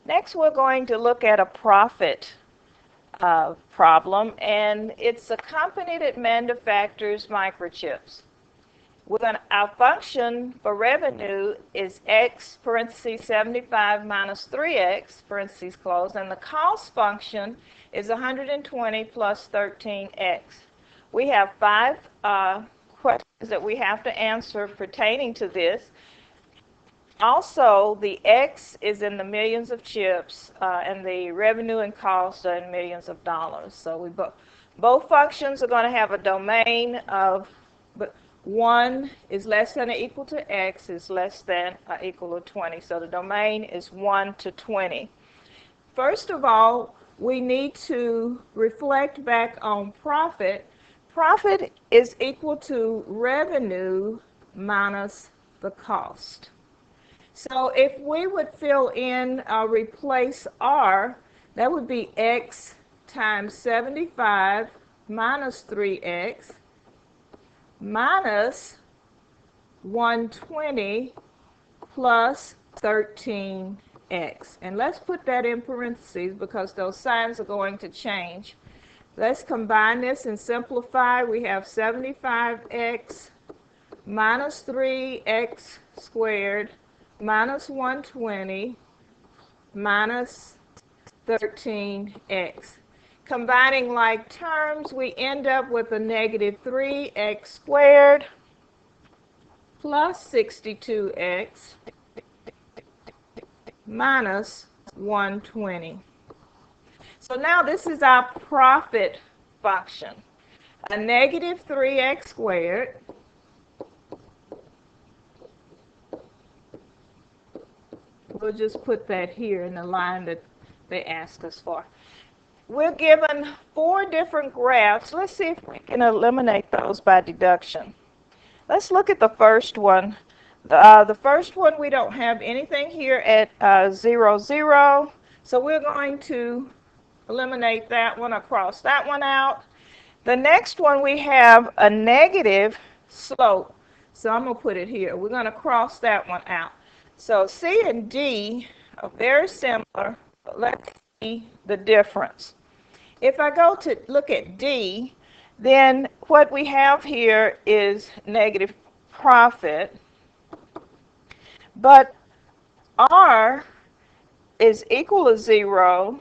Next, we're going to look at a profit problem, and it's a company that manufactures microchips. Our function for revenue is x parentheses 75 minus 3x parentheses close, and the cost function is 120 plus 13x. We have five questions that we have to answer pertaining to this. Also, the X is in the millions of chips, and the revenue and cost are in millions of dollars. So both functions are going to have a domain of, but 1 is less than or equal to X is less than or equal to 20. So the domain is 1 to 20. First of all, we need to reflect back on profit. Profit is equal to revenue minus the cost. So if we would fill in, replace R, that would be X times 75 minus 3X minus 120 plus 13X. And let's put that in parentheses because those signs are going to change. Let's combine this and simplify. We have 75X minus 3X squared minus 120 minus 13x. Combining like terms, we end up with a negative 3x squared plus 62x minus 120. So now this is our profit function. A negative 3x squared we'll just put that here in the line that they asked us for. We're given 4 different graphs. Let's see if we can eliminate those by deduction. Let's look at the first one. The first one, we don't have anything here at 0, 0. So we're going to eliminate that one or cross that one out. The next one, we have a negative slope. So I'm going to put it here. We're going to cross that one out. So C and D are very similar, but let's see the difference. If I go to look at D, then what we have here is negative profit, but R is equal to 0.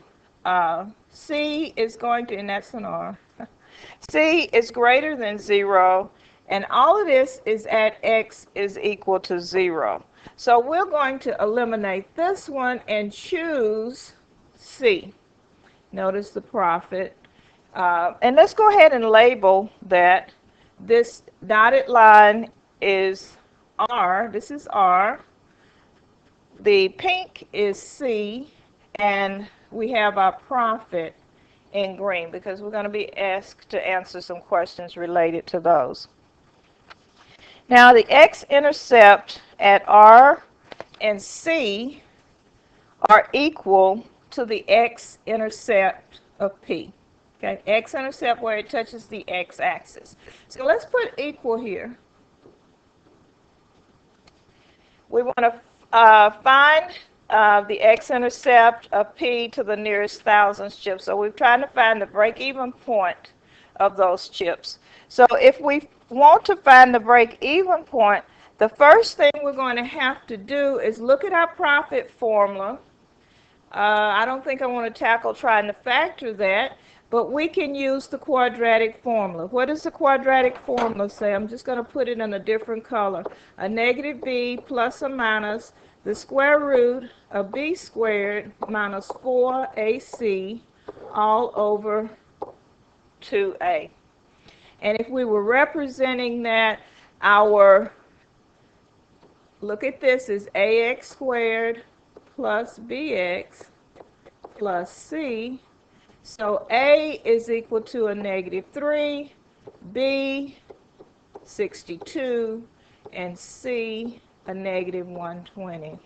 C is going to, and that's an R. C is greater than 0, and all of this is at X is equal to 0. So we're going to eliminate this one and choose C. Notice the profit. And let's go ahead and label that. This dotted line is R. This is R. The pink is C. And we have our profit in green because we're going to be asked to answer some questions related to those. Now the x-intercept at R and C are equal to the x-intercept of P. Okay, x-intercept where it touches the x-axis. So let's put equal here. We want to find the x-intercept of P to the nearest thousandth chip. So we're trying to find the break-even point of those chips. So if we want to find the break-even point, the first thing we're going to have to do is look at our profit formula. I don't think I want to tackle trying to factor that, but we can use the quadratic formula. What does the quadratic formula say? I'm just going to put it in a different color. A negative b plus or minus the square root of b squared minus 4ac all over 2a. And if we were representing that, look at this, is ax squared plus bx plus c. So a is equal to a negative 3, b 62, and c a negative 120.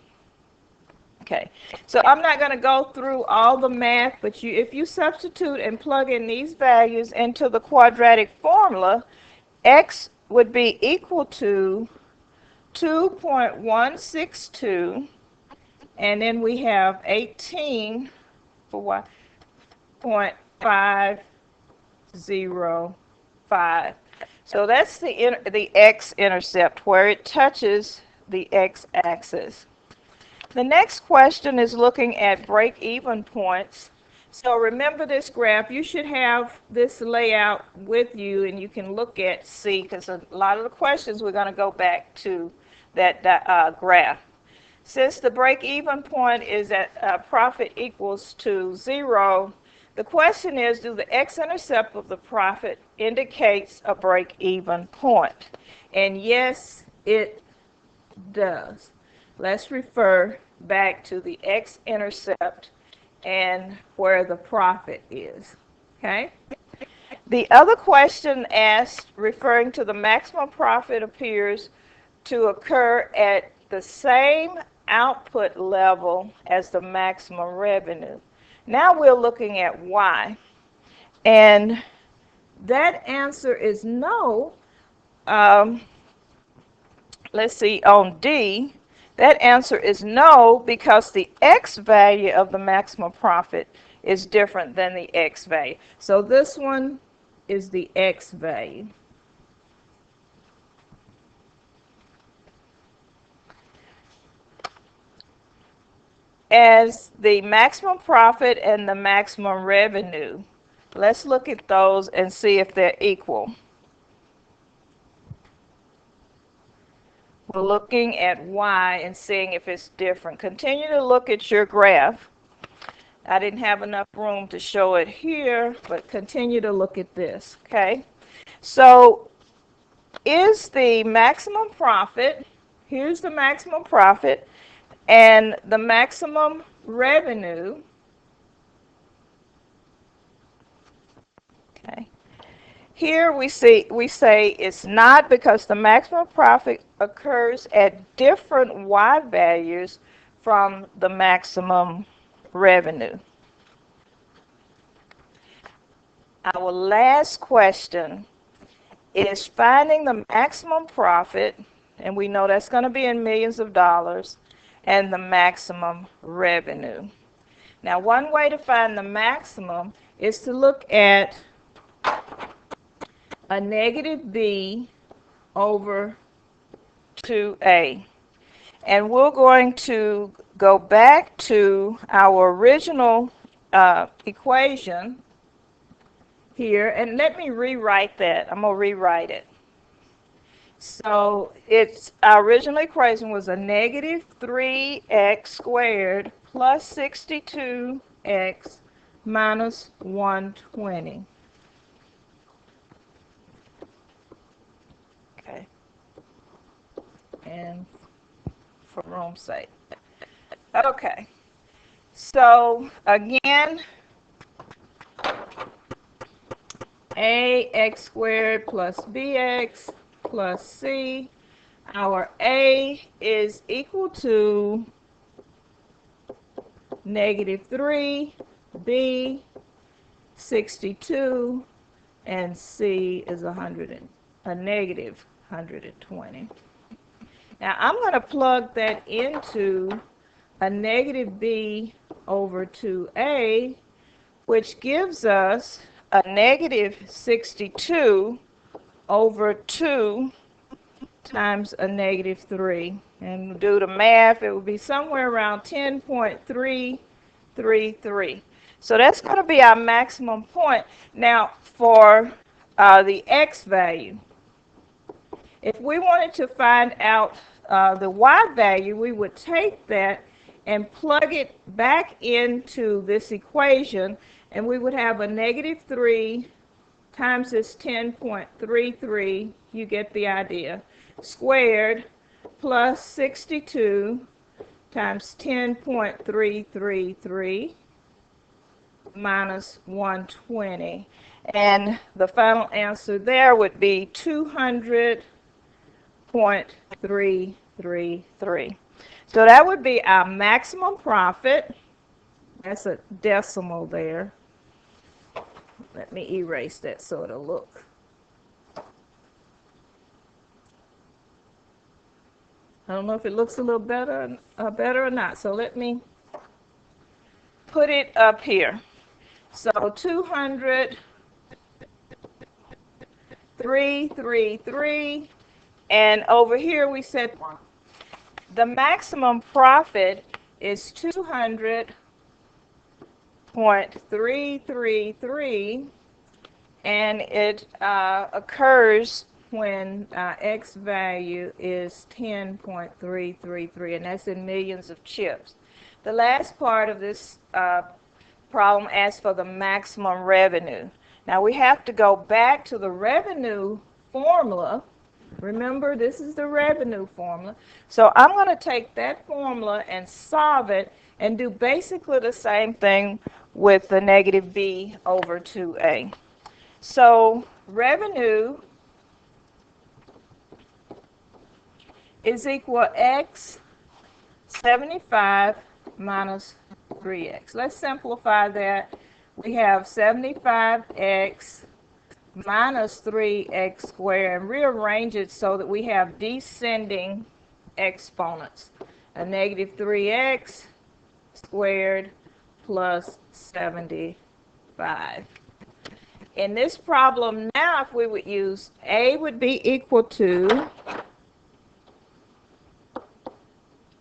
Okay, so I'm not going to go through all the math, but if you substitute and plug in these values into the quadratic formula, x would be equal to 2.162 And then we have 18 for y, 0.505. So that's the x-intercept where it touches the x-axis. The next question is looking at break-even points. So remember this graph. You should have this layout with you, and you can look at C, because a lot of the questions we're going to go back to that graph. Since the break-even point is at profit equals to 0, the question is, do the x-intercept of the profit indicates a break-even point? And yes, it does. Let's refer back to the x-intercept and where the profit is. Okay? The other question asked, referring to the maximum profit, appears to occur at the same output level as the maximum revenue. Now we're looking at why. And that answer is no. Let's see, on D, that answer is no, because the X value of the maximum profit is different than the X value. So this one is the X value. As the maximum profit and the maximum revenue, let's look at those and see if they're equal. We're looking at Y and seeing if it's different. Continue to look at your graph. I didn't have enough room to show it here, but continue to look at this, okay? So is the maximum profit, here's the maximum profit, and the maximum revenue, okay? Here we say it's not, because the maximum profit occurs at different Y values from the maximum revenue. Our last question is finding the maximum profit, and we know that's going to be in millions of dollars, and the maximum revenue. Now, one way to find the maximum is to look at a negative b over 2a. And we're going to go back to our original equation here, and let me rewrite that. I'm going to rewrite it. So our original equation was a negative 3x squared plus 62x minus 120. Okay. And for room's sake. Okay. So again, ax squared plus bx plus c. Our a is equal to negative 3, b 62, and c is a negative 120. Now I'm going to plug that into a negative b over 2a, which gives us a negative 62 over 2 times a negative 3. And do the math, it would be somewhere around 10.333. So that's going to be our maximum point. Now, for the x value, if we wanted to find out the y value, we would take that and plug it back into this equation, and we would have a negative 3 times this 10.33, you get the idea, squared plus 62 times 10.333 minus 120. And the final answer there would be 200.333. So that would be our maximum profit. That's a decimal there. Let me erase that so it'll look. I don't know if it looks a little better or not. So let me put it up here. So 200, 3, 3, 3, and over here we said the maximum profit is 200.333, and it occurs when X value is 10.333, and that's in millions of chips. The last part of this problem asks for the maximum revenue. Now we have to go back to the revenue formula. Remember, this is the revenue formula. So I'm going to take that formula and solve it and do basically the same thing with the negative b over 2a. So revenue is equal x 75 minus 3x. Let's simplify that. We have 75x minus 3x squared, and rearrange it so that we have descending exponents. A negative 3x squared plus 75. In this problem now, if we would use a would be equal to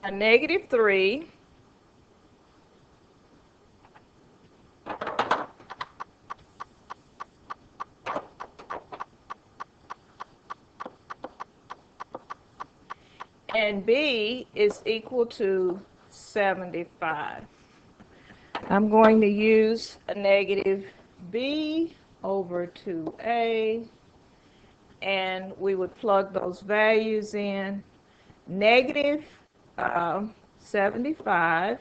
a negative 3 and b is equal to 75. I'm going to use a negative b over 2a, and we would plug those values in. Negative 75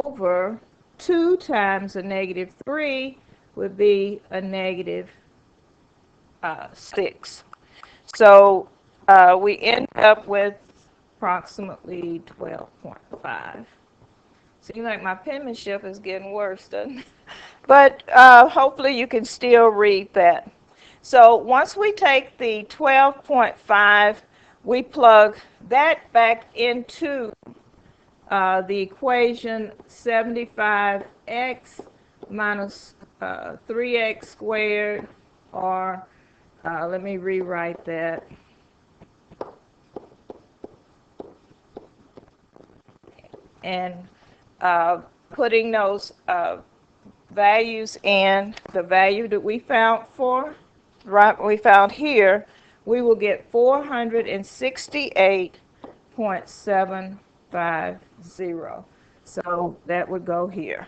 over 2 times a negative 3 would be a negative 6. So we end up with approximately 12.5. Seems like my penmanship is getting worse, doesn't it? But hopefully you can still read that. So once we take the 12.5, we plug that back into the equation 75x minus 3x squared, or let me rewrite that. And putting those values in, the value that we found here, we will get 468.750. So that would go here.